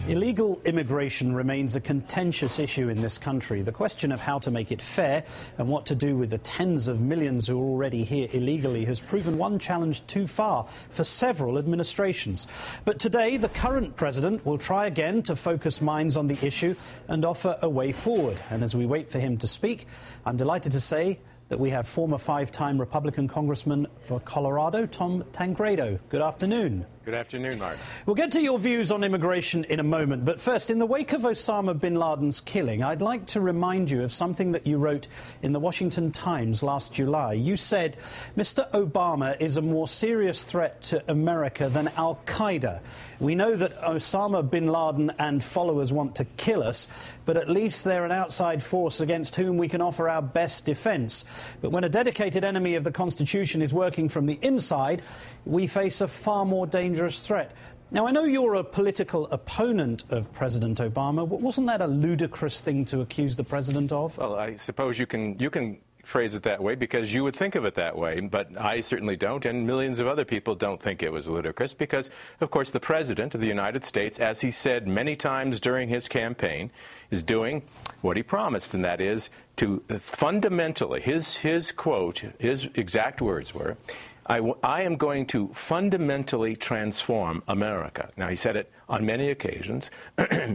Illegal immigration remains a contentious issue in this country. The question of how to make it fair and what to do with the tens of millions who are already here illegally has proven one challenge too far for several administrations. But today, the current president will try again to focus minds on the issue and offer a way forward. And as we wait for him to speak, I'm delighted to say that we have former five-time Republican Congressman for Colorado, Tom Tancredo. Good afternoon. Good afternoon, Mark. We'll get to your views on immigration in a moment, but first, in the wake of Osama bin Laden's killing, I'd like to remind you of something that you wrote in the Washington Times last July. You said, Mr. Obama is a more serious threat to America than Al-Qaeda. We know that Osama bin Laden and followers want to kill us, but at least they're an outside force against whom we can offer our best defense. But when a dedicated enemy of the Constitution is working from the inside, we face a far more dangerous threat. Now, I know you're a political opponent of President Obama. Wasn't that a ludicrous thing to accuse the president of? Well, I suppose you can phrase it that way because you would think of it that way, but I certainly don't, and millions of other people don't think it was ludicrous because, of course, the President of the United States, as he said many times during his campaign, is doing what he promised, and that is to fundamentally, his quote, his exact words were, I am going to fundamentally transform America. Now, he said it on many occasions.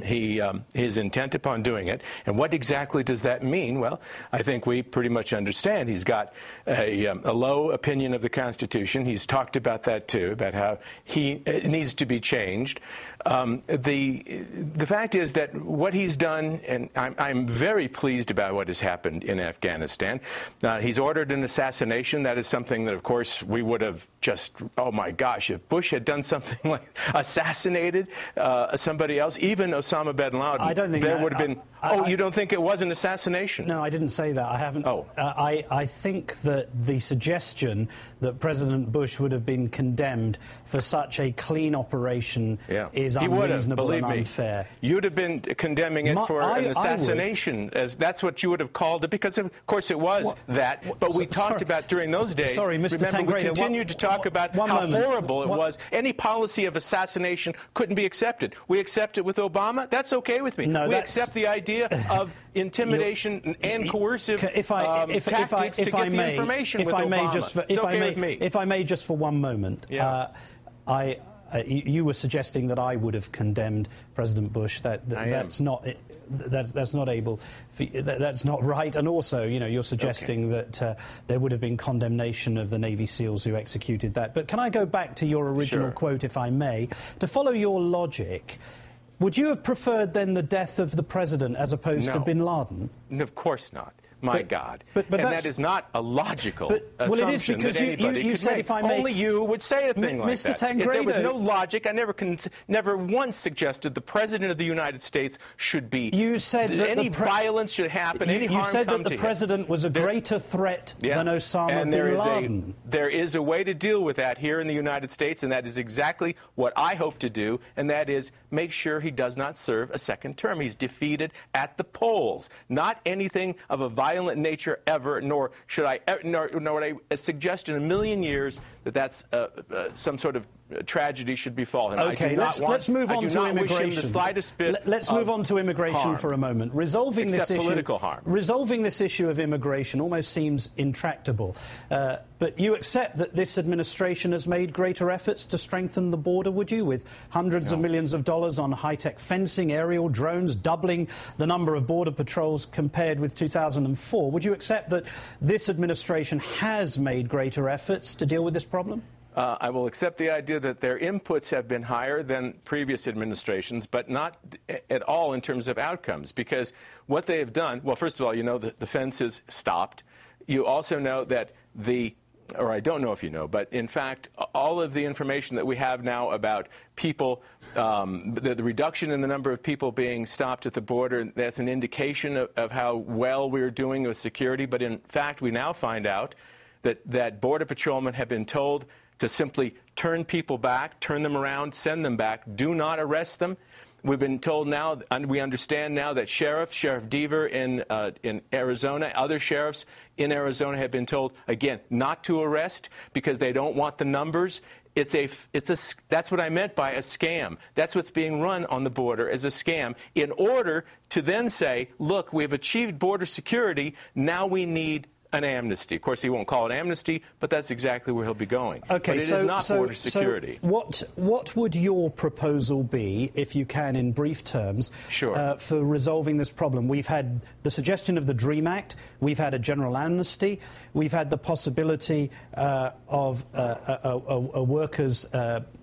He is intent upon doing it. And what exactly does that mean? Well, I think we pretty much understand. He's got a low opinion of the Constitution. He's talked about that, too, about how it needs to be changed. The fact is that what he's done, and I'm very pleased about what has happened in Afghanistan. He's ordered an assassination. That is something that, of course, we would have just, oh my gosh, if Bush had done something like assassinated somebody else, even Osama bin Laden, I don't think there that, would have been, you don't think it was an assassination? No, I didn't say that. I haven't. Oh. I think that the suggestion that President Bush would have been condemned for such a clean operation is unreasonable and unfair. You'd have been condemning it for an assassination, as that's what you would have called it, because of course it was that. But we talked about during those days. Sorry, Mr. Remember, Tancredo, we continued to talk about how horrible it was. Any policy of assassination couldn't be accepted. We accept it with Obama. That's okay with me. No, we accept the idea of intimidation and coercive tactics to get the information with Obama. If I may, just for one moment, you were suggesting that I would have condemned President Bush. That's not right. And also, you're suggesting that there would have been condemnation of the Navy SEALs who executed that. But can I go back to your original quote, if I may? To follow your logic, would you have preferred then the death of the president as opposed to bin Laden? Of course not. My God. But that is not a logical assumption. Well, it is because that anybody you could said, make. if I may, only you would say a thing like Mr. that. Tancredo, If there was no logic, I never once suggested the President of the United States should be. You said that any violence should happen, any harm come to him. You said that the President was a greater threat than Osama bin Laden. There is a way to deal with that here in the United States, and that is exactly what I hope to do, and that is make sure he does not serve a second term. He's defeated at the polls. Not anything of a violent nature ever, nor would I suggest in a million years that that's some sort of tragedy should befall him. Okay, let's move on to immigration. Let's move on to immigration for a moment. Resolving this issue of immigration almost seems intractable. But you accept that this administration has made greater efforts to strengthen the border, would you, with hundreds of millions of dollars on high-tech fencing, aerial drones, doubling the number of border patrols compared with 2004? Would you accept that this administration has made greater efforts to deal with this problem? I will accept the idea that their inputs have been higher than previous administrations, but not at all in terms of outcomes, because what they have done, well, first of all, the fence is stopped. You also know that or I don't know if you know, but in fact, all of the information that we have now about people, the reduction in the number of people being stopped at the border, that's an indication of how well we're doing with security. But in fact, we now find out that Border Patrolmen have been told to simply turn people back, turn them around, send them back, do not arrest them. We've been told now, and we understand now that Sheriff Deaver in Arizona, other sheriffs in Arizona have been told, again, not to arrest because they don't want the numbers. That's what I meant by a scam. That's what's being run on the border as a scam in order to then say, look, we've achieved border security, now we need an amnesty. Of course, he won't call it amnesty, but that's exactly where he'll be going. Okay, but it is not border security. So what would your proposal be, if you can, in brief terms, sure. For resolving this problem? We've had the suggestion of the DREAM Act. We've had a general amnesty. We've had the possibility of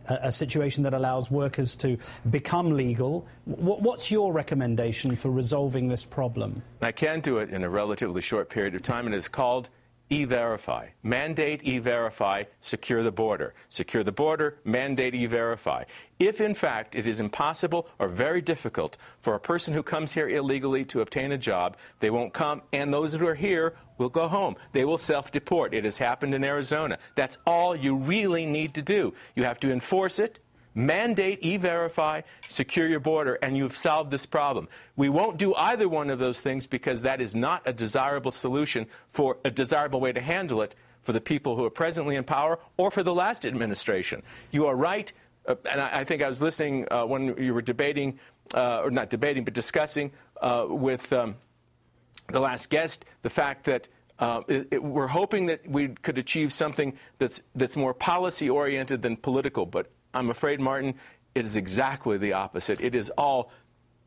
a situation that allows workers to become legal. What's your recommendation for resolving this problem? I can do it in a relatively short period of time, and it's called E-Verify. Mandate E-Verify, secure the border. Secure the border, mandate E-Verify. If, in fact, it is impossible or very difficult for a person who comes here illegally to obtain a job, they won't come, and those who are here will go home. They will self-deport. It has happened in Arizona. That's all you really need to do. You have to enforce it. Mandate E-Verify, secure your border, and you've solved this problem. We won't do either one of those things because that is not a desirable solution, for a desirable way to handle it for the people who are presently in power or for the last administration. You are right, and I think I was listening when you were debating, or not debating, but discussing with the last guest, the fact that we're hoping that we could achieve something that's more policy-oriented than political, but I'm afraid, Martin, it is exactly the opposite. It is all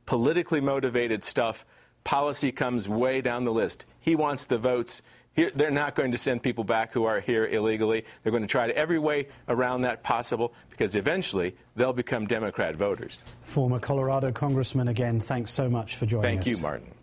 politically motivated stuff. Policy comes way down the list. He wants the votes. They're not going to send people back who are here illegally. They're going to try to every way around that possible, because eventually they'll become Democrat voters. Former Colorado Congressman again, thanks so much for joining us. Thank you, Martin.